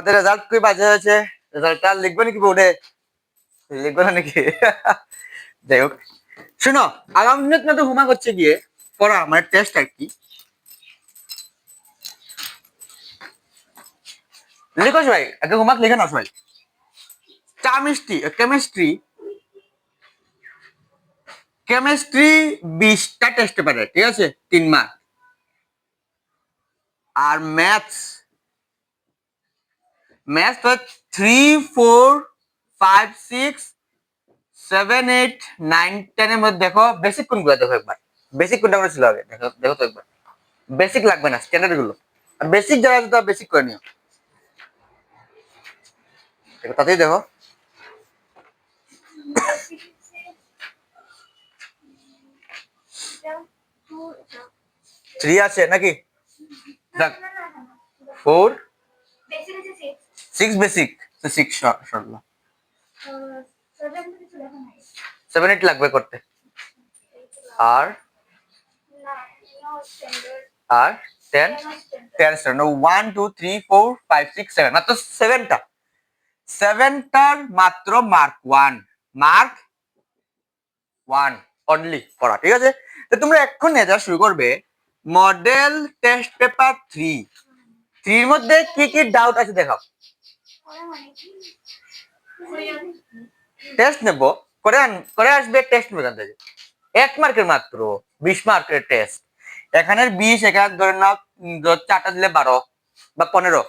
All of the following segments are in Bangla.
আমাদের রেজাল্ট কি বাজে হয়েছে, রেজাল্টটা লিখবে নাকি বোর্ডে? লিখবে না নাকি? যাই হোক, শুনো, আগামী দিনে তোমাদের হোমওয়ার্ক হচ্ছে গিয়ে পড়া, মানে টেস্ট আর কি। লিখো সবাই, আগে হোমওয়ার্ক লিখে নাও সবাই। কেমিস্ট্রি 20টা টেস্ট পেপারে, ঠিক আছে, 3 মার্ক। আর ম্যাথস তো 3, 4, 5, 6, 7, 8, 9, 10 এর মধ্যে দেখো বেসিক কোনগুলো, দেখো একবার বেসিক কোনটা করে ছিল আগে, দেখো দেখো তো একবার। বেসিক লাগবে না, স্ট্যান্ডার্ড গুলো। আর বেসিক যারা আছে তারা বেসিক করে নিও, দেখো তাতেই দেখো। থ্রি আছে নাকি? 4, 6 বেসিক, 6 সরল, 7, 8 লাগবে করতে। আর 10, 10 1, 2, 3, 4, 5, 6, 7, মাত্র 7টা। 7টার মাত্র মার্ক 1 অনলি পড়া, ঠিক আছে? তো তোমরা এখন যা শুরু করবে মডেল টেস্ট পেপার 3 মধ্যে কি কি ডাউট আছে দেখাও। টেস্ট নেব, করে আসবে টেস্ট মেকান থেকে 1 মার্কের মাত্র, 20 মার্কের টেস্ট। এখানের 20, এখানে ধরে নাও 4টা দিলে 12 বা 15,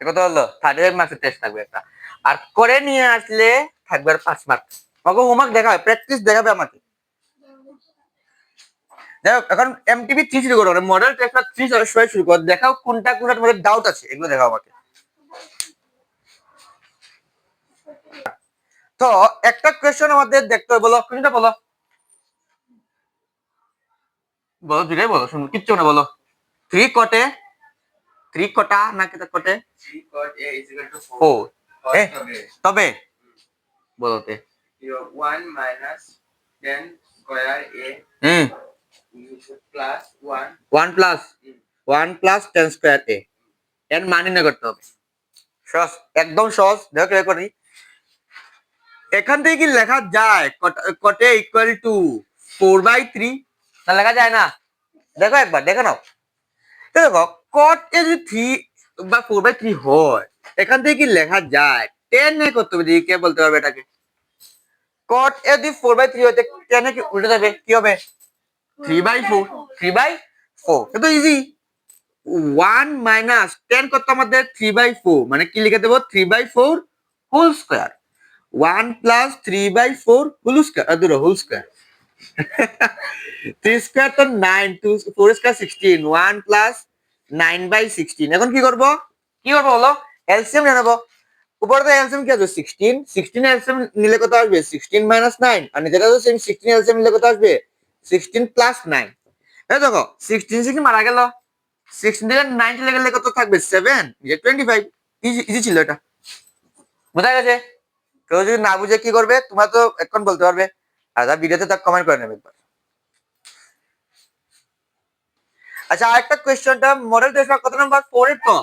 কত হলো? 35 মার্কের টেস্ট থাকবে একটা। আর করে নিয়ে আসলে থাকবে 5 মার্ক। আমাকে হোমওয়ার্ক দেখাবে, প্র্যাকটিস দেখাবে আমাকে। দেখো এখন এমটিবি 3 শুরু করো, মডেল টেস্ট 3 সবাই শুরু করো, দেখাও কোনটা কোনটা তোমাদের ডাউট আছে, এগুলো দেখাও আমাকে। তো একটা কোয়েশ্চেন আমাদের দেখতে হবে, বলো কোনটা, বলো বলো, দুটাই বলো, শুনুন কিচ্ছু না, বলো। 3 কটে, 3 কটা না কেটা কটে? 3 cot a is equal to 4. তবে বলতে 1 minus 10 square a plus 1 plus 10 square a এর মান নির্ণয় করতে হবে। সহজ, একদম সহজ। দেখো কি করি, এখান থেকে কি লেখা যায় কটে ইকুয়াল টু 4/3? না লেখা যায় না? দেখো একবার দেখে নাও। দেখো কট এ যদি 3 বা 4/3 হয়, এখান থেকে কি লেখা যায় 10 এ করতে হবে, কে বলতে পারবে এটাকে? কট এ যদি 4/3 হয় 10 এ কি উল্টে যাবে, কি হবে? 3/4, 3/4, কিন্তু ইজি। 1 মাইনাস 10 কত আমাদের 3/4, মানে কি লিখে দেবো 3/4 whole square. 1 plus 3/4 whole square, দুটো হোল স্কয়ার। 3 স্কয়ার তো 9, 2 4 স্কয়ার 16, 1 প্লাস 9/16। এখন কি করব বলো? এলসিএম নিয়ে নেব। উপরে তো এলসিএম কি আছে 16, 16 এলসিএম নিলে কত আসবে 16 মাইনাস 9, আর নিচেটা তো সেম 16 এলসিএম নিলে কত আসবে 16 প্লাস 9। এই দেখো 16 মারা গেল, 16 থেকে 9 চলে গেলে কত থাকবে 7, 25। ইজি ছিল এটা, বোঝা গেছে? কেউ যদি না বুঝে কি করবে, তোমরা তো এখন বলতে পারবে, আর ভিডিওতে তা কমেন্ট করে নেবে একবার। আচ্ছা আরেকটা কোয়েশ্চনটা, মডেল টেস্ট পেপার কত নাম্বার 4 এর, তো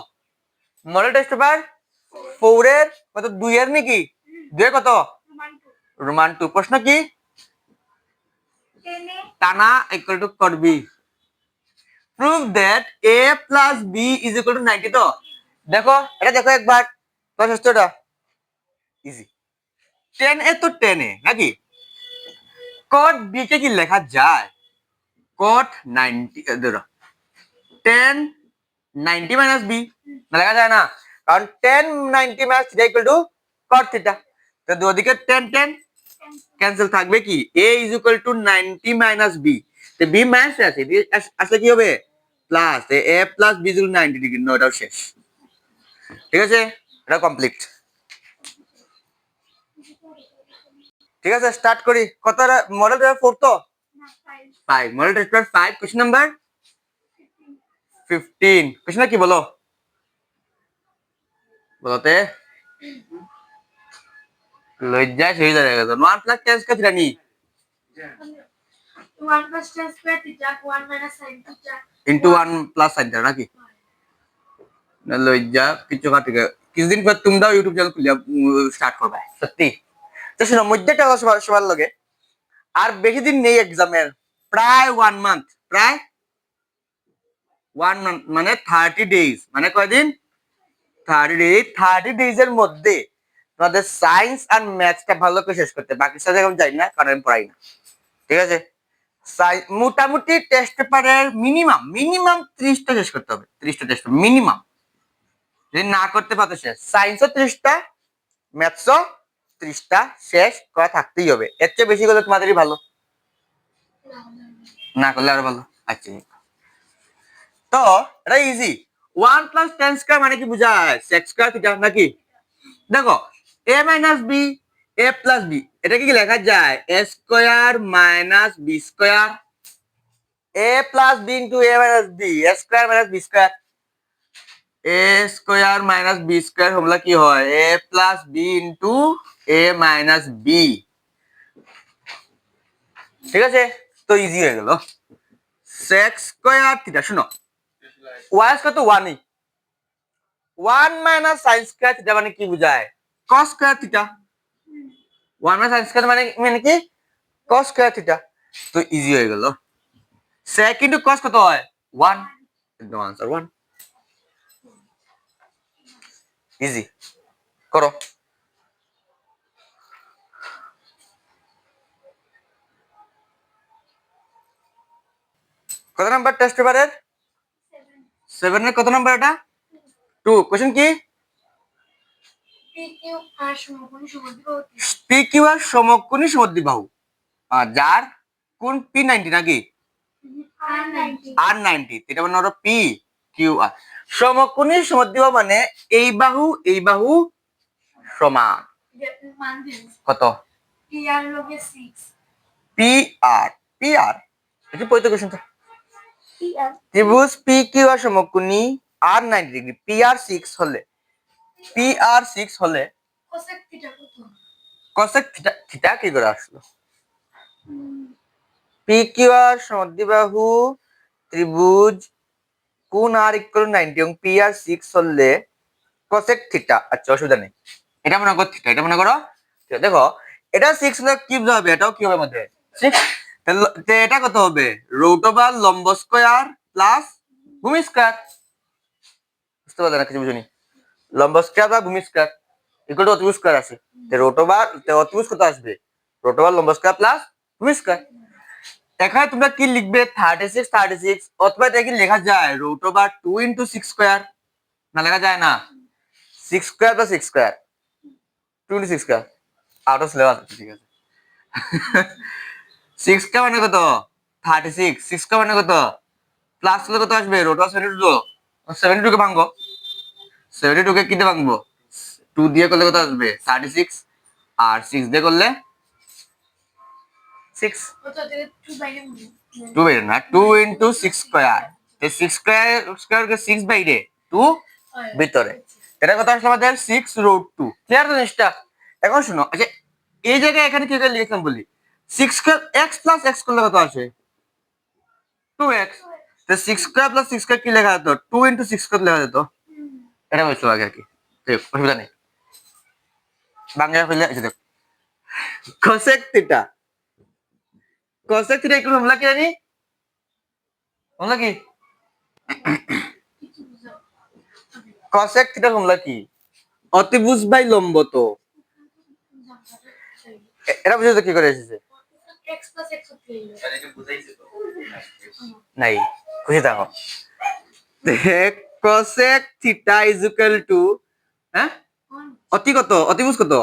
মডেল টেস্ট পেপার 4 এর কত 2 এর নাকি 2 এর কত রোমান 2। প্রশ্ন কি? Tan A equal to cot B. Prove that a plus b is equal to 90। তো দেখো এটা দেখো একবার, তো শেষটা ইজি। 10 এ তো 10 এ নাকি কট বি কে কি লেখা যায় কট 90, ধরো 10 90 মাইনাস বি, না লেখা যায় না, কারণ 10 90 minus theta equal to cot theta. তো দুদিকে 10 10 ক্যান্সেল, থাকবে কি a is equal to 90 minus b। তো b মাইনাস আছে, আসলে কি হবে plus, a plus b equal 90 degree. No, এটাও শেষ, ঠিক আছে, এটা কমপ্লিট। ঠিক আছে, স্টার্ট করি। কত মডেল পেপার 4 তো 5, model paper 5, question number 15। Question কি বলো, বলতে লজ্জায় হয়ে যাবে। 1 প্লাস 10 স্কয়ার থিটা নি 1 plus 10 square theta 1 minus sin theta into 1 plus sin theta নাকি? লজ্জা কিছু কাটি কিছুদিন পর তোমরাও ইউটিউব চ্যানেল খুলিয়া স্টার্ট করবে সত্যি। তো শোনো মধ্যেটা সবার লগে আর বেশি দিন নেই এক্সামের, প্রায় 1 মান্থ, প্রায় 1 মান্থ মানে 30 ডেজ, মানে কয়দিন 30 ডেজ। 30 ডেজ এর মধ্যে তোমাদের সায়েন্স আর ম্যাথসটা ভালো করে শেষ করতে, বাকি সাবজেক্ট আমি জানি না কারণ আমি পড়াই না, ঠিক আছে। মোটামুটি টেস্ট পেপারের মিনিমাম মিনিমাম 30টা শেষ করতে হবে, 30টা টেস্ট মিনিমাম। যদি না করতে পারতো শেষ, সায়েন্সও 30টা, ম্যাথসও 30টা শেষ করা থাকতেই হবে। এর চেয়ে বেশি করলে তোমাদেরই ভালো, না করলে আরো ভালো। আচ্ছা তো এটা ইজি। 1 + 10² মানে কি বুঝায়? সেক স্কয়ার থিটা নাকি? দেখো a - b a + b এটা কি লেখা যায়? a square - b square, a + b * a - b, a square - b square. a square - b square হলো কি হয়? a + b * a - b, ঠিক আছে। তো ইজি হয়ে গেল। সেক স্কয়ার থিটা, শুনো y স্কয়ার তো 1ই, 1 - sin স্কয়ার থিটা মানে কি বুঝায়? cos square theta. 1 - sin square মানে কি? cos square theta. তো ইজি হয়ে গেল। sec * cos কত হয়? 1, একদম आंसर 1। ইজি করো। কত নাম্বার টেস্ট পেপারের? 7 এর কত নাম্বার এটা? 2। কোশ্চেন কি? PQ আর সমকোণী সমদ্বিবাহু, যার কোণ P90 নাকি R90, এটা মানে হলো PQR। সমকোণী সমদ্বিবাহু মানে এই বাহু সমান। কত? PR PR এটা পড়তে কোশ্চেন তো। ত্রিভুজ PQR সমকোণী R90 ডিগ্রি, PR6 হলে cosec থিটা কি করে আসলো? PQR সমদ্বিবাহু ত্রিভুজ কোণ R = 90 এবং PR6 হলে cosec থিটা। আচ্ছা অসুবিধা নেই, এটা মনে করো থিটা, এটা মনে করো। দেখো এটা 6 হলে কি হবে? এটাও কি হবে মধ্যে 6। তাহলে এটা কত হবে? √ লম্ব স্কয়ার প্লাস ভূমি স্কয়ার। বুঝতে পারলে না? কিছু বুঝুনি। লম্ব স্কয়ার বা ভূমি স্কয়ার ইকুয়াল টু অতিভুজ স্কয়ার আছে। অতিভুজ কত আসবে? √ লম্ব স্কয়ার প্লাস ভূমি স্কয়ার। এখানে তোমরা কি লিখবে? 36 অথবা এটা কি লেখা যায়? √ 2 * 6 স্কয়ার, না লেখা যায় না? 6 square + 6 square 2 * 6 square, out of syllabus, ঠিক আছে। 6 স্কয়ার মানে কত? 36। 6 স্কয়ার মানে কত? প্লাস হলে কত আসবে? √ 72 কে ভাঙবো, 72 কে কি দিয়ে ভাঙবো? 2 দিয়ে করলে কত আসবে? 36, আর 6 দিয়ে করলে 6, 2 বাইরে না, 2 * 6 স্কয়ার। 6 স্কয়ার কে 6 বাইরে, 2 ভিতরে, এটা কত আসলে আমাদের? 6√2। ক্লিয়ার তো জিনিসটা? এখন শুনো, আচ্ছা এই জায়গায় এখানে কি করে লিখলাম বলি? 6 স্কয়ার x + x করলে কত আসে? 2x। তো 6 স্কয়ার + 6 স্কয়ার কি লেখা যেত? 2 * 6 করে লেখা যেত। এটা বলছো আগে আর কি, অসুবিধা নেই। বাংলা হইলে এই যে দেখো cosec থিটা, cosec থিটা একটু আমরা কি জানি? আমরা কি cosec থিটা আমরা কি? অতিভুজ বাই লম্ব। তো এটা বুঝতে কি করে এসেছে? নাই খুশি থাকো। cosec থিটা = হ্যাঁ অতি কত? অতিভুজ কত?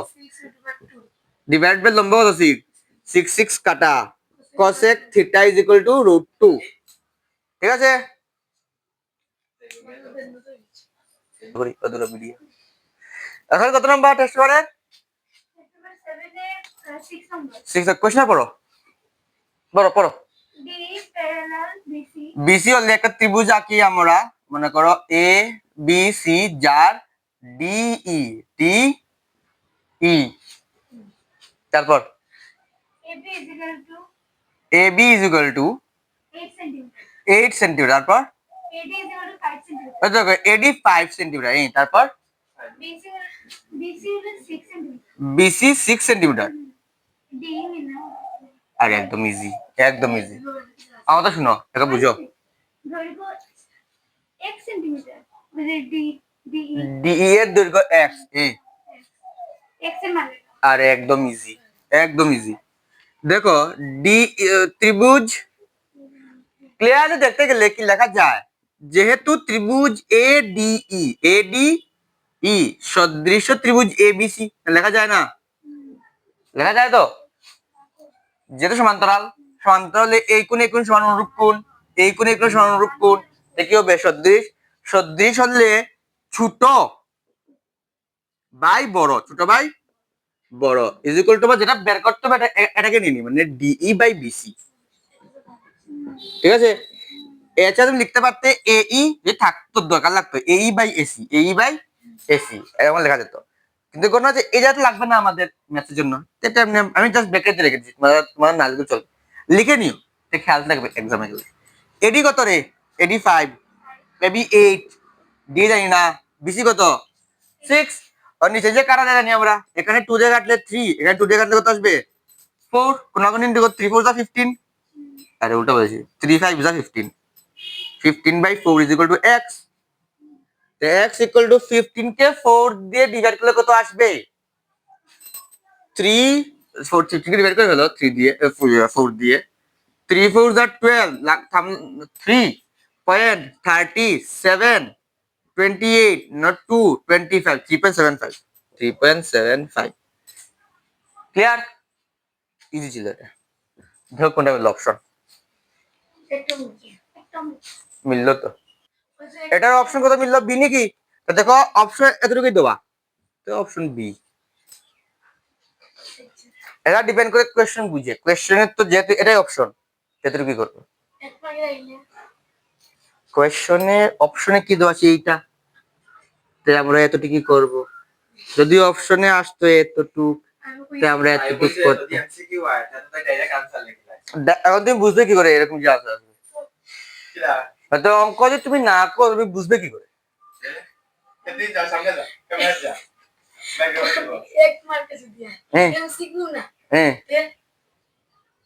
ডিভাইড বাই লম্ব কত? 6, 6 6 কাটা। cosec থিটা = √2, ঠিক আছে। এখন কত নাম্বার টেস্ট করে? 6 কোশ্চেন পড়ো, পড়ো। বিসি হলে একটা ত্রিভুজ আঁকি আমরা, মনে করো এ বি সি, যার ডিই ই, তারপর AB = 8 সেন্টিমিটার, তারপর দেখো এডি 5 সেন্টিমিটার, তারপর বিসি 6 সেন্টিমিটার। আরে একদম ইজি, একদম ইজি। আমার তো শুনো, এটা বুঝো। ডিই এর দৈর্ঘ্য x, আরে একদম ইজি, একদম ইজি। দেখো ডি ত্রিভুজ ক্লিয়ারলি দেখতে গেলে কি লেখা যায়, যেহেতু ত্রিভুজ এডিই সদৃশ ত্রিভুজ এবিসি, লেখা যায় না? লেখা যায় তো, যেহেতু সমান্তরাল, সমান্তরালে এই কোণ এই কোণ সমান অনুরূপ কোণ, এই কোণ এই কোণ সমান অনুরূপ কোণ, কি হবে সদৃশ। সদৃশ হলে ছোট বাই বড়, ছোট বাই বড় ইজ ইকুয়াল টু, যেটা বের করতে হবে এটাকে নিয়ে নি, মানে ডিই বাই বিসি। ঠিক আছে, এটা তুমি লিখতে পারতে এই যে থাকতো, দরকার লাগতো এই বাই এসি, এই বাই এসি এরকম লেখা যেত, কিন্তু কোনো যে এই জায়গাটা লাগবে না আমাদের ম্যাথের জন্য, এটা আমি জাস্ট ব্র্যাকেটে রেখেছি, তোমার নাজগুলো চল লিখে নিও, খেয়াল থাকবে এক্সামে গেলে। এডি কত রে? এডি 5, এবি 8, ডি জানি না, বিসি কত 6, আর নিচে যে কাটা জানি আমরা, এখানে 2 দিয়ে কাটলে 3, এখানে 2 দিয়ে কাটলে কত আসবে 4, কোন কোন ইনটু 3 4 15, আরে উল্টা বলেছি, 3 5 15, 15 by 4 is equal to x, তো x equal to 15 কে 4 দিয়ে ডিভাইড করলে কত আসবে 3, 4 15 কে ডিভাইড করে হলো 3 দিয়ে 4 দিয়ে, 3 4 are 12, 3.37, 28 not 2, 25, 3.75, 3.75। ক্লিয়ার? ইজি ছিল এটা। দেখো কোনটা হলো অপশন, মিললো তো, এটার অপশন কত মিললো, বি নাকি? তো দেখো অপশন এতটুকুই দেবা, তো অপশন বি। এটা ডিপেন্ড করে কোয়েশ্চেন বুঝে, কোয়েশ্চেনের তো যেহেতু এটাই অপশন, সেহেতু কি করবো, কোয়েশ্চনে অপশনে কি দেওয়া আছে এইটা, তাই আমরা এতটুকু করব, যদি অপশনে আসতো এতটুক, তাই আমরা এতটুক করতে। এখন তুমি বুঝবে কি করে এরকম যে আসবে, হয়তো অঙ্ক যে তুমি না করো তুমি বুঝবে কি করে,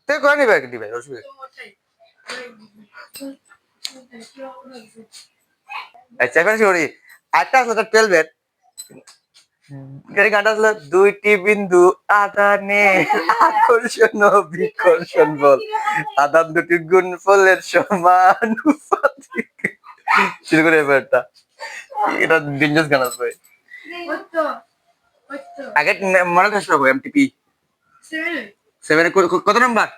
তুই করে নিবে দিবে অসুবিধা। আচ্ছা এবার সরি, আরেকটা আসলে 12 এর গানটা আসলে, দুইটি বিন্দু আদানে আকর্ষণ ও বিকর্ষণ বল, আদান দুটির গুণফলের সমানুপাতিক, শুরু করে এবারটা, এটা ডেঞ্জারাস গান আসবে। আগে মনে থাকবে এমটিপি 7 কত নাম্বার,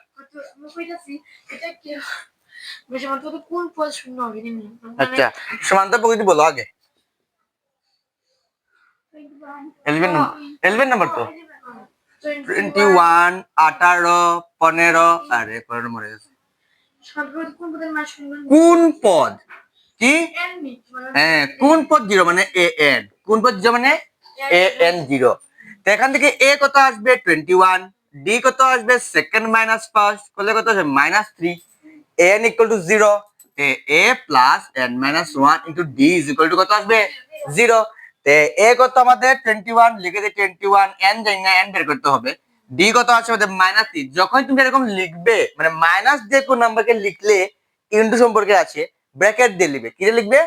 আচ্ছা সমান্তর প্রকৃতি বলো আগে, 11 নাম্বার তো, 21, 18, 15, আরে 15 মরে গেছে, কোন পদ কি, হ্যাঁ কোন পদ 0 মানে এ এন, কোন পদ 0 মানে এ এন 0, তো এখান থেকে এ কত আসবে 21, ডি কত আসবে সেকেন্ড মাইনাস ফার্স্ট করলে কত আসবে -3, N equal to 0, A plus N minus 1 into D is equal to কত আসবে 0, এ কত আমাদের 21 লিখে দিই 21, এন জানি না, এন বের করতে হবে, ডি কত আছে আমাদের -3, যখন তুমি এরকম লিখবে মানে মাইনাস দিয়ে কোন নাম্বারকে লিখলে ইনটু সম্পর্কে আছে, ব্র্যাকেট দিয়ে লিখবে, কি দিয়ে লিখবে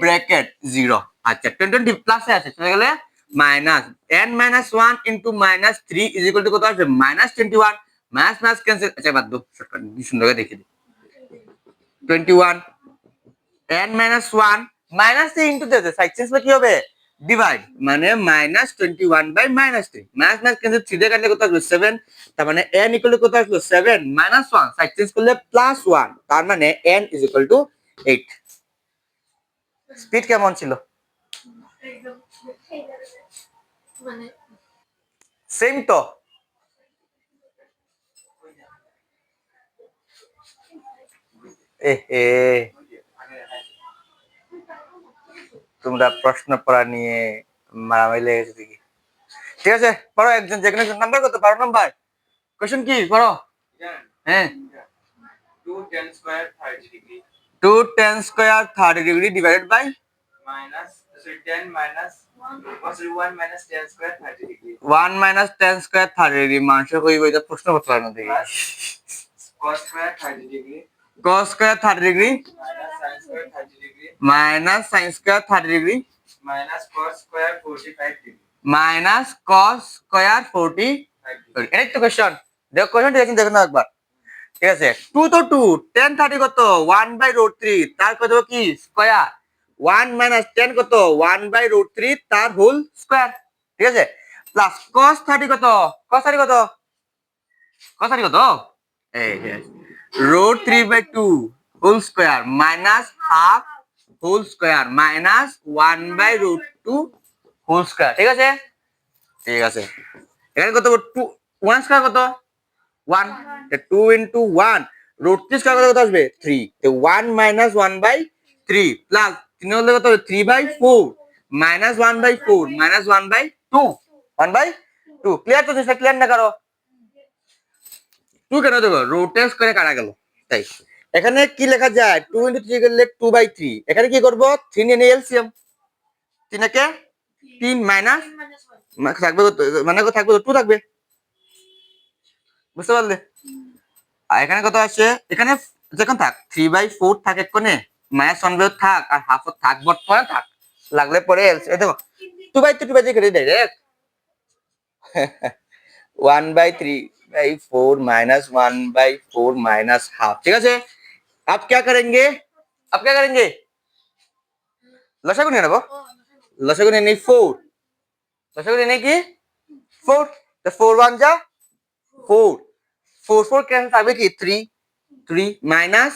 ব্র্যাকেট 0, আচ্ছা 20 প্লাসে আছে চলে গেলে minus n minus 1 into -3 is equal to কত আসবে -21, মাইনাস মাইনাস ক্যান্সেল, আচ্ছা বাদ দাও শর্টকাট সুন্দর করে দেখে দিই, 21 n মাইনাস 1 মাইনাস 3 ইনটু দিতে সাইড চেঞ্জ কি হবে ডিভাইড, মানে -21 বাই -3, মাইনাস মাইনাস ক্যান্সেল 3 দিয়ে কাটলে কত আসবে 7, তার মানে n ইকুয়াল টু কত আসলো 7 মাইনাস 1 সাইড চেঞ্জ করলে +1, তার মানে n is equal two 8। Speed কেমন ছিল, সেম তো, তোমরা প্রশ্ন পড়া নিয়ে মারামারি লেগেছে দেখি, ঠিক আছে পড়ো, একজন যেখানে নাম্বার কত 12 নাম্বার কোশ্চেন কি পড়ো, হ্যাঁ 2 tan square 30 degree 2 tan square 30 degree divided by minus, sorry, 10 minus, oh, sorry, 1 minus 10 square 30 degree 1 minus tan square 30 degree মানুষ কইব এটা প্রশ্ন করতে পারে না দেখি plus cos square 30 degree cos square 30 degree minus sin square 30 degree minus sin square 30 degree minus cos square 45 degree minus cos square 40 এটাই তো কোশ্চেন দেখো কোশ্চেনটা দেখুন না একবার ঠিক আছে 2 তো 2 tan 30 কত 1 বাই রুট 3 তার কত কি স্কয়ার 1 মাইনাস 10 কত 1 বাই রুট 3 তার হোল স্কয়ার ঠিক আছে প্লাস cos 30 কত cos 30 কত cos 30 কত এই root 3 by 2 whole square minus half whole square minus 1 by root 2 whole square ঠিক আছে এখানে কত 2 1 স্কয়ার কত 1 2 into 1 root 3 স্কয়ার কত আসবে 3 তো 1 minus 1 by 3 প্লাস 3 হলে কত 3 by 4 minus 1 by 4 minus 1 by 2 1 by 2 clear তো সেটা ক্লিয়ার না করো 2 কেন দেখো root স্কয়ারে কাটা গেল তাই এখানে কি লেখা যায় 2 into 3 করলে 2 by 3 এখানে কি করব 3 নিয়ে নেই এলসিএম 3 কে 3 মাইনাস থাকবে মানে থাকবে 2 থাকবে বুঝতে পারলে আর এখানে কত আছে এখানে যখন থাক 3/4 থাকে কোনে মাইনাস 1 থাক আর হাফ থাক বর্তমানে থাক লাগলে পরে এই দেখো 2/3 কেটে ডাইরেক্ট 1/3/4 minus 1/4 minus हाफ ठीक है आप क्या करेंगे लसागु नहीं ना लसागु नहीं 4 लसागु नहीं की 4 तो 4 1 जा 4 4 4 कैंसिल থাকবে কি 3 3 minus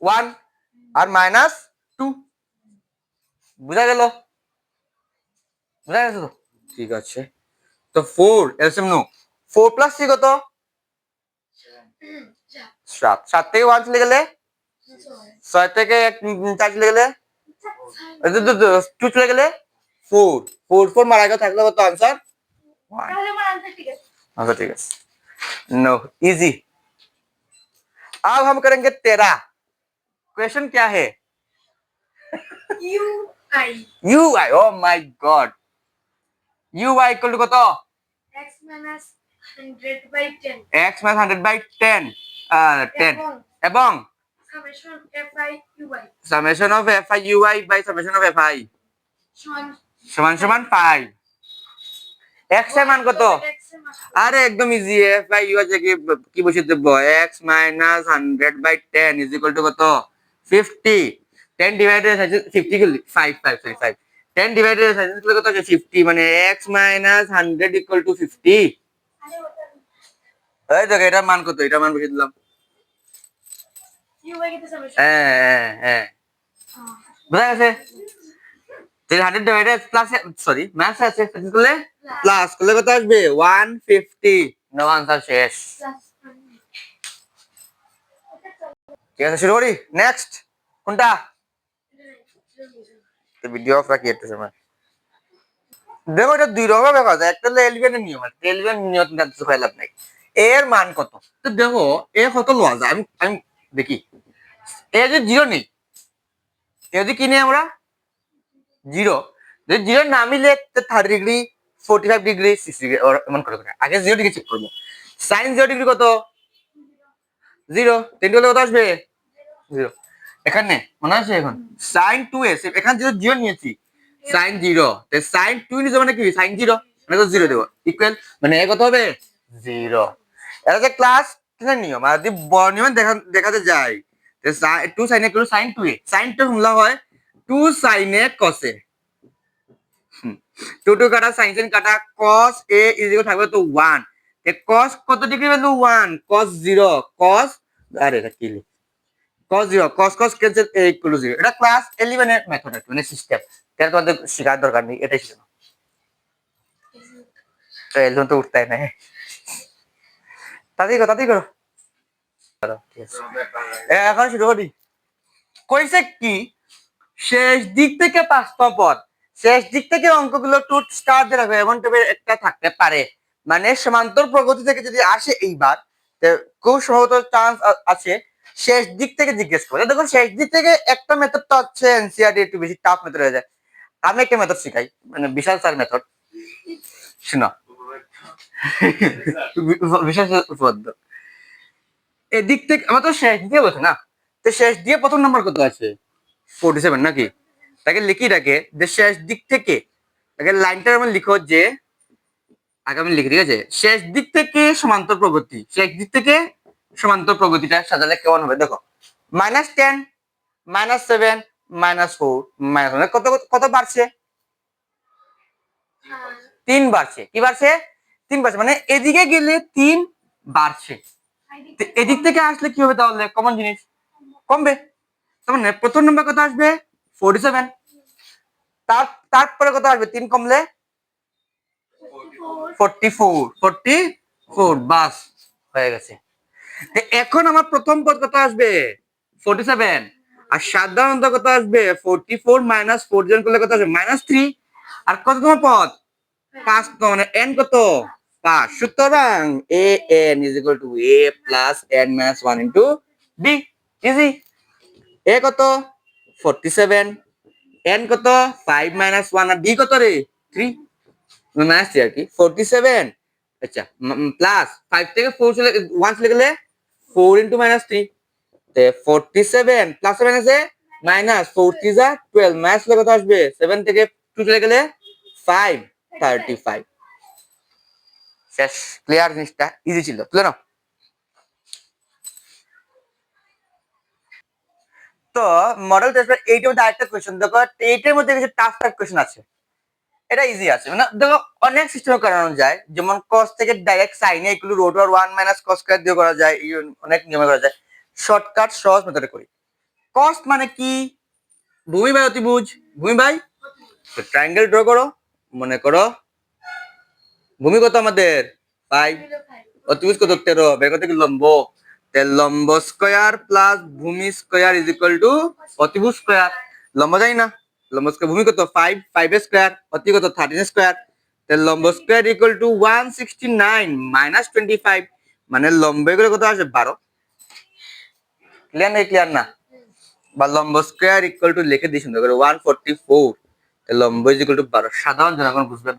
1 আর minus 2 বুঝা গেল তো ঠিক আছে তো 4 এলসিএম নো 4 প্লাস 3 কত 7 7 থেকে 1 চলে গেলে 6 থেকে 4 চলে গেলে 2 চলে গেলে 4 4 4 মারা গেল থাকলে কত आंसर 1 তাহলে আমার आंसर ঠিক আছে आंसर ठीक है नो इजी अब हम करेंगे 13 क्वेश्चन क्या है ui oh my god ui equal to কত x minus 100 by 10 x minus 100 by 10 10 এবং summation fi ui summation of fi ui by summation of fi সমান 5 x এর মান কত আরে একদম ইজি fi ui থেকে কি বসিয়ে দেব x minus 100 by 10 is equal to কত 50 10 divided 50 কি 5 5 sorry 5 10 divided কত আছে 50 মানে x minus 100 equal to 50 এই দেখো এটা মান কত এটা মান বসিয়ে দিলাম ui কে summation হ্যাঁ বুঝা গেছে 100 divided plus sorry ম্যাথ আছে করলে প্লাস করলে কত আসবে 150 নো आंसर শেষ ঠিক আছে শুরু করি নেক্সট কোনটা তো ভিডিও অফ রাখি একটু সময় দেখো এটা দুই রকম ব্যাপার আছে একটা হলো এলিভেনের নিয়ম আর এলিভেন নিয়ম জানতে চাই লাভ নাই এর মান কত তো দেখো এ কত লওয়া যায় আমি দেখি এ যে জিরো নেই এ যদি কি নেই আমরা জিরো যদি জিরো না মিলে 30 ডিগ্রি 45 ডিগ্রি 60 ডিগ্রি এমন করে আগে 0 ডিগ্রি চেক করবো sin 0 ডিগ্রি কত 0 10 হলে কত আসবে 0 এখানে মনে আছে এখন sin 2s এখানে যেহেতু 0 নিয়েছি sin 0 তে sin 2 নিতে মানে কি sin 0 মানে তো 0 দেব ইকুয়াল মানে এ কত হবে 0 এটা যে ক্লাস 3 নিয়ম আর যদি বড় নিয়ম দেখাতে যায় তে 2 sin এ করলে sin 2a sin 2 ফর্মুলা হয় 2 sin a cos a 2 কাটা sin sin কাটা cos a ইকুয়াল থাকবে তো 1 এ cos কত ডিগ্রি ভ্যালু 1 cos 0 cos আরে এটা কি cos 0 cos cancel a equal to 0 এটা ক্লাস 11 এর মেথড মানে সিস্টেম এটা তোমাদের শেখার দরকার নেই এটাই শিখো তো এলজন তো উঠতাই না তাড়াতাড়ি করো ঠিক আছে এখন শুরু করি কইছে কি শেষ দিক থেকে পাঁচতম পদ শেষ দিক থেকে অঙ্কগুলো টু স্টার দিয়ে রাখবে এমন টাইপের একটা থাকতে পারে মানে সমান্তর প্রগতি থেকে যদি আসে এইবার খুব সম্ভবত চান্স আছে শেষ দিক থেকে জিজ্ঞেস করে। দেখুন শেষ দিক থেকে একটা মেথডটা হচ্ছে এনসিআরটি একটু বেশি টাফ মেথড হয়ে যায়। আমি একটা মেথড শিখাই, মানে বিশাল স্যার মেথড, শোনো। বিশাল উপপাদ্য। এদিক থেকে আমার তো শেষ দিয়ে বসে না, তো শেষ দিয়ে প্রথম নাম্বার কত আছে? 47 নাকি? তাকে লিখি রাখে যে শেষ দিক থেকে, তাকে লাইনটা আমি লিখো যে, আগে আমি লিখি, ঠিক আছে? শেষ দিক থেকে সমান্তর প্রগতি, শেষ দিক থেকে সমান্তর প্রগতিটা সাজালে কেমন হবে দেখো। -10, -7, -4, -1, কত কত বাড়ছে? 3 বাড়ছে। কি বাড়ছে? 3 বাড়ছে, মানে এদিকে গেলে 3 বাড়ছে। তো এদিক থেকে আসলে কি হবে তাহলে? কমন জিনিস, কমবে। তার মানে প্রথম নম্বর কত আসবে? 47। তারপরে কত আসবে 3 কমলে? 44 বাস হয়ে গেছে। তো এখন আমার প্রথম পদ কত আসবে? 47। আর সাধারণত কত আসবে? 44 - 4 জন করলে কত আসবে? -3। আর কততম পদ? 5, মানে n কত? 5। সুতরাং a n = a + n - 1 * b। Easy. a কত? 47, n কত? 5 - 1, আর b কত রে? 3, -3 আর কি। 47, আচ্ছা, প্লাস 5 থেকে 4 চলে 1 চলে গেলে 4 * -3, তে 47 প্লাস মাইনাসে মাইনাস 4 3 যা 12, মাইনাস কত আসবে? 7 থেকে 2 চলে গেলে 5, 35। শেষ। ক্লিয়ার? জিনিসটা ইজি ছিল, তুলে নাও। তো মডেল টেস্ট 8 এর মধ্যে আরেকটা কোশ্চেন দেখো, 8 এর মধ্যে কিছু টাফ কোশ্চেন আছে। এটা ইজি আছে, মানে দেখো অনেক সিস্টেমে করানো যায়, যেমন cos থেকে ডাইরেক্ট sin = √1 - cos স্কয়ার দিয়ে করা যায়, অনেক নিয়মে করা যায়। শর্টকাট সহজ মেথডে করি। cos মানে কি? ভূমি বাই অতিভুজ। ভূমি বাই, তো ট্রায়াঙ্গেল ড্র করো। মনে করো ভূমি কত আমাদের? 5, অতিভুজ কত? 13, বের করতে কি লম্ব, লম্ব স্কয়ার প্লাস ভূমি স্কয়ার = অতিভুজ স্কয়ার। লম্ব জানি না, লম্ব স্কয়ার, ভূমি কত? 5, 5 এর স্কয়ার, অতি কত? 13 স্কয়ার। লম্ব স্কয়ার = 169 - 25, মানে লম্ব এগুলো কত আসবে? 12। ক্লিয়ার না? ক্লিয়ার না? বা লম্ব স্কয়ার লিখে দিই সুন্দর করে 144, লম্ব = 12। সাধারণ জনগণ বুঝবেন।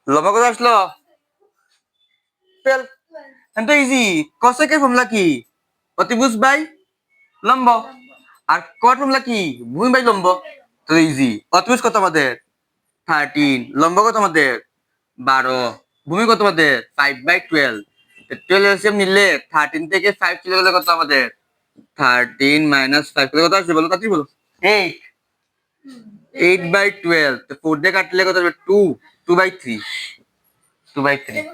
লম্ব কত আসলো? 12। তো ইজি। কোসেকের ফর্মুলা কি? অতিভুজ বাই লম্ব। আর কট ফর্মুলা কি? ভূমি বাই লম্ব। তো ইজি। অতিভুজ কত আমাদের? 13, লম্ব কত আমাদের? 12, ভূমি কত আমাদের? 5/12। 12 এলসিএম নিলে 13 থেকে 5 চলে গেলে কত আমাদের? 13 - 5 কত আসবে বলো? তাড়াতাড়ি বলো। 8, 8/12। তো 4 দিয়ে কাটলে কত আসবে? 2, 2/3, 2/3।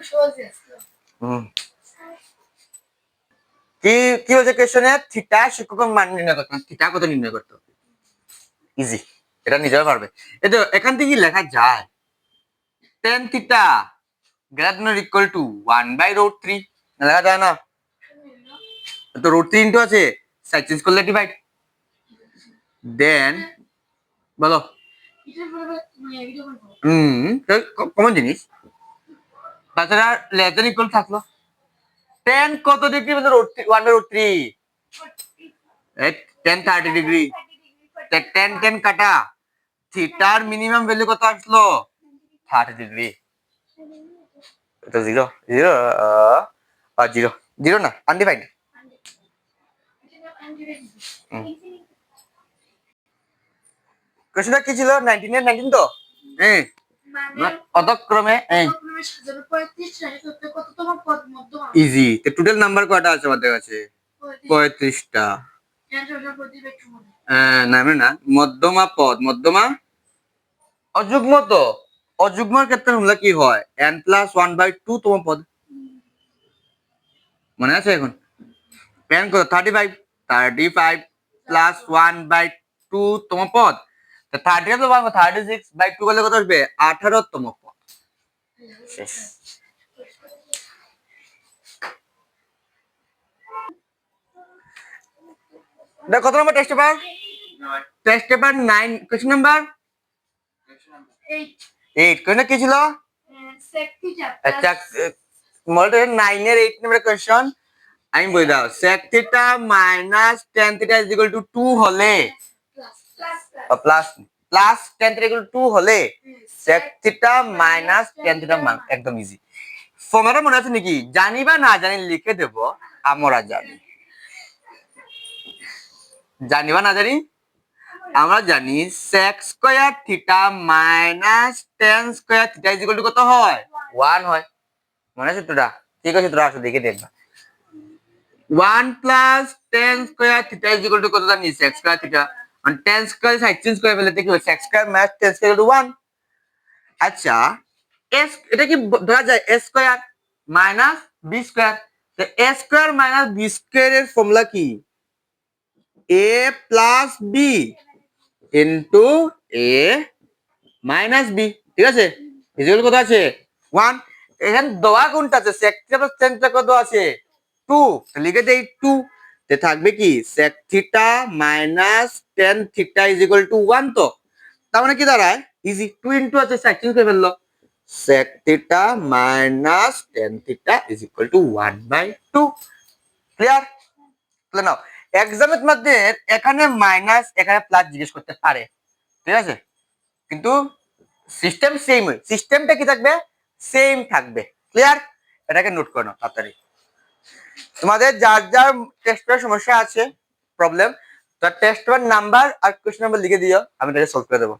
কি কি হচ্ছে কোশ্চেনে? থিটা শিক্ষকের মান নির্ণয় করতে, থিটা কত নির্ণয় করতে। ইজি, এটা নিজেও পারবে। এই তো এখান থেকে লেখা যায় tan থিটা > 1/√3, লেখা যায় না? তো √3 ইনটু আছে, সাইড চেঞ্জ করলে ডিভাইড, দেন বলো। কমন জিনিস। তাছাড়া লেস দেন ইকুয়াল থাকলো। tan কত degree? 1/√3, tan 30 degree. tan tan কাটা, থিটার মিনিমাম ভ্যালু কত আসলো? 30 ডিগ্রি। এটা 0 0 আর 0 0 না, আনডিফাইন্ড। কোশ্চেনটা কি ছিল? 19 এর 19 তো? হ্যাঁ, অতক্রমে ইজি। তো টোটাল নাম্বার কয়টা আছে আমাদের কাছে? 35টা। না না, মধ্যমা পদ, মধ্যমা অযুগ্ম। তো অযুগ্মর ক্ষেত্রে ফর্মুলা কি হয়? n + 1/2 তম পদ। মনে আছে এখন? n কত? 35, 35 + 1/2 তম পদ। 30 তো 36/2 করলে কত আসবে? 18 তম পদ। শেষ। কত নম্বর test paper? Test paper 9, question number 8। Question কি ছিল? আচ্ছা, মডেল 9 এর 8 নম্বর কোশ্চেন। আমি বলে দাও sec theta minus tan theta is equal two 2 হলে plus plus tan theta equal two 2 হলে sec theta minus tan theta মান একদম ইজি। ফর্মুলা মনে আছে নাকি? জানি বা না জানি লিখে দেব, আমরা জানি। জানি বা না জানি? আমরা জানি sec square theta minus tan square theta is equal to কত হয়? 1 হয়। মনে আছে তোরা? ঠিক আছে তোরা আসো দেখে দেখবা। 1 plus tan square theta is equal to কত জানি? sec square theta. আর tan স্কয়ার সাইড চেঞ্জ করে ফেললে দেখি sec square minus tan square equal to 1। আচ্ছা s এটা কি ধরা যায় a square minus b square. তো a square minus b square এর ফর্মুলা কি? a plus b into a minus b, ঠিক আছে? ইকুয়াল কত আছে? 1। এখানে দেওয়া কোনটা আছে? sec theta plus tan theta কত আছে? 2। লিখে দেই 2। তে থাকবে কি sec theta minus tan theta is equal to 1। তো তার মানে কি দাঁড়ায়? ইজি, 2 ইনটু আছে সাইড চেঞ্জ করে ফেললো, sec theta minus tan theta is equal two 1/2। Clear? তাহলে নাও এক্সামের মধ্যে এখানে মাইনাস এখানে প্লাস জিজ্ঞেস করতে পারে, ঠিক আছে? কিন্তু সিস্টেম সেম, সিস্টেমটা কি থাকবে? সেম থাকবে। ক্লিয়ার? এটাকে নোট করে নাও তাড়াতাড়ি। তোমাদের যার যার টেস্ট পেপার সমস্যা আছে, প্রবলেম, তার টেস্ট পেপার নাম্বার আর কোশ্চেন নাম্বার লিখে দিও, আমি এটাকে সলভ করে দেবো।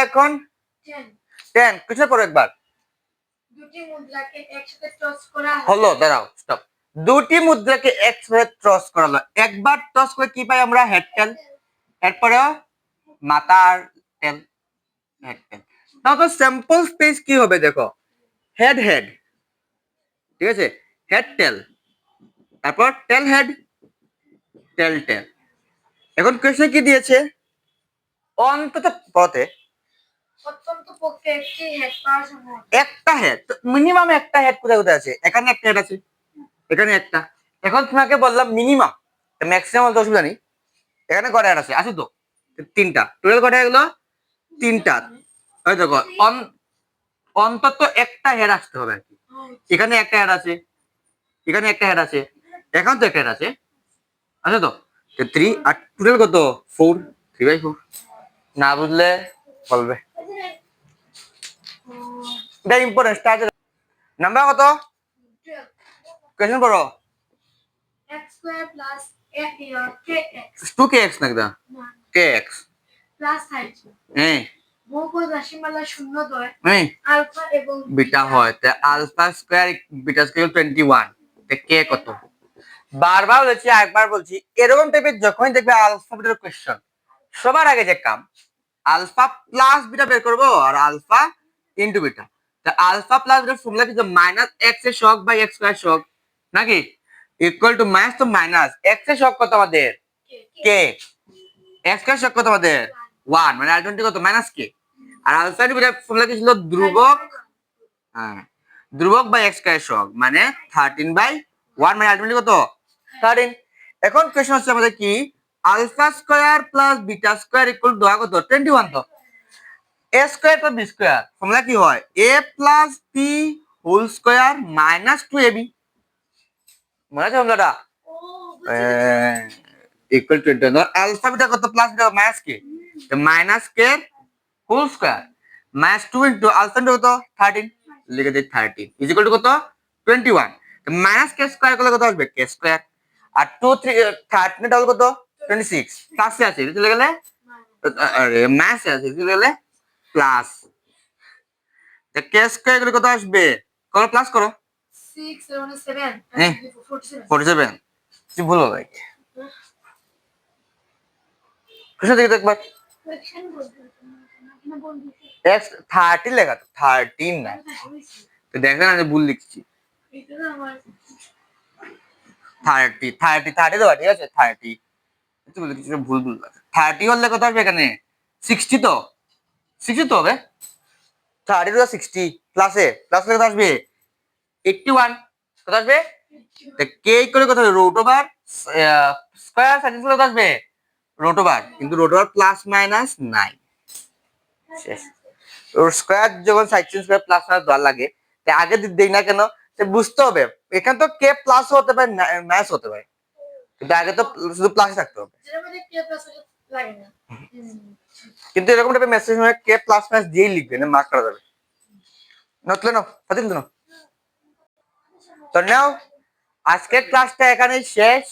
এখন 10 10 কোশ্চেন পড়ো একবার। দুটি মুদ্রাকে একসাথে টস করা হলো, দাঁড়াও স্টপ। দুটি মুদ্রাকে একসাথে টস করা হলো, একবার টস করে কি পাই আমরা? হেড টেল। এরপরেও মাথার টেল, হেড টেল। তারপর স্যাম্পল স্পেস কি হবে দেখো, হেড হেড, ঠিক আছে? হেড টেল, তারপর টেল হেড, টেল টেল। এখন কোশ্চেন কি দিয়েছে? অন্তত পথে অত্যন্ত পক্ষে একটি হেড পাওয়া সম্ভব। একটা হেড, মিনিমাম একটা হেড কোথায় কোথায় আছে? এখানে একটা হেড আছে, এখানে একটা। এখন তোমাকে বললাম মিনিমাম, ম্যাক্সিমাম বলতে অসুবিধা নেই। এখানে কটা হেড আছে? আছে তো 3টা। টোটাল কটা গেল? 3টা। ওই দেখো অন্তত একটা হেড আসতে হবে আর কি। এখানে একটা হেড আছে, এখানে একটা হেড আছে, এখন তো একটা হেড আছে, আছে তো 3। আর টোটাল কত? 4, 3/4। না বুঝলে বলবে, এটা ইম্পর্টেন্ট। স্টার্ট নাম্বার কত? 12 কোশ্চেন পড়ো। x square plus kx 2kx নাকি? kx প্লাস 30 হ্যাঁ বহুপদ রাশিমালা শূন্যদ্বয় হ্যাঁ আলফা এবং বিটা হয়, তা আলফা স্কয়ার বিটা স্কয়ার 21। তা কে কত? বারবার বলছি, একবার বলছি, এরকম টাইপের যখনই দেখবে আলফা বিটার কোশ্চেন, সবার আগে যে কাম আলফা প্লাস বিটা বের করবো আর আলফা ইনটু বিটা। তা আলফা প্লাস বিটার ফর্মুলা কি? মাইনাস এক্স এর শক বাই এক্স স্কয়ার শক, নাকি? ইকুয়াল টু মাইনাস, তো মাইনাস এক্স এর শক কত আমাদের? কে। এক্স স্কয়ার শক কত আমাদের? 1, মানে আলটিমেটলি কত? মাইনাস কে। আর আলফা ইনটু বিটা ফর্মুলা কি ছিল? ধ্রুবক, হ্যাঁ, ধ্রুবক বাই এক্স স্কয়ার শক, মানে 13/1, মানে আলটিমেটলি কত? 13। এখন কোশ্চেন হচ্ছে আমাদের কি? Alpha square plus beta square equal to কত? 21। তো A square plus B square formula কি হয়? A plus B whole square minus 2ab। মনে আছে ফর্মুলাটা? Equal to 20। আলফা বিটা কত? Plus beta minus K, minus K whole square minus 2 into alpha into কত? 13। লিখে দিই 13 ইজ ইকুয়াল টু কত? 21। মাইনাস কে স্কয়ার করলে কত আসবে? কে স্কয়ার। আর 2 3 13 ডাবল কত? 26। প্লাসে আছে, চলে গেলে আরে মাইনাসে আছে, চলে গেলে প্লাস। তা কে স্কয়ার করলে কত আসবে? করো প্লাস করো। 6 7 হ্যাঁ 47 47। কি ভুল ভাই? কোশ্চেন দেখে দেখবার কোয়েকশন বলতে না বন্ধু এক্স 30 লেখা তো 13 না, তো দেখেন আমি ভুল লিখছি। এটা না আমার 30 দেওয়া, ঠিক আছে? 30 একটু কিছু ভুল ভুল আছে। 30 হলে কত আসবে এখানে? 60। তো 60 তো হবে, 30 টু 60 প্লাসে প্লাস কত আসবে? 81। কত আসবে? কে করে কত হবে? রুট ওভার স্কয়ার সাইন কত আসবে? রুট ওভার, কিন্তু রুট ওভার প্লাস মাইনাস নাই, শেষ। ওর স্কয়ার যখন সাইড চেঞ্জ করে প্লাস মাইনাস দেওয়ার লাগে, তাই আগে দেই না কেন? সে বুঝতে হবে এখানে তো কে প্লাস হতে পারে ম্যাথ হতে পারে, কিন্তু আগে তো শুধু প্লাস থাকতে হবে। যেটার মধ্যে কে প্লাস লাগে না। কিন্তু এরকম টাইপের মেসেজ হয় কে প্লাস ম্যাথ দিয়েই লিখবে না, মার্ক করা যাবে। নতলে নাও ফাতিল নাও। তো নাও আজকের ক্লাসটা এখানেই শেষ,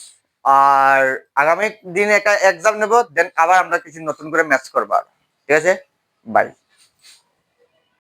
আর আগামী দিনে একটা এক্সাম নেব, দেন আবার আমরা কিছু নতুন করে ম্যাথস করবো। ঠিক আছে, বাই।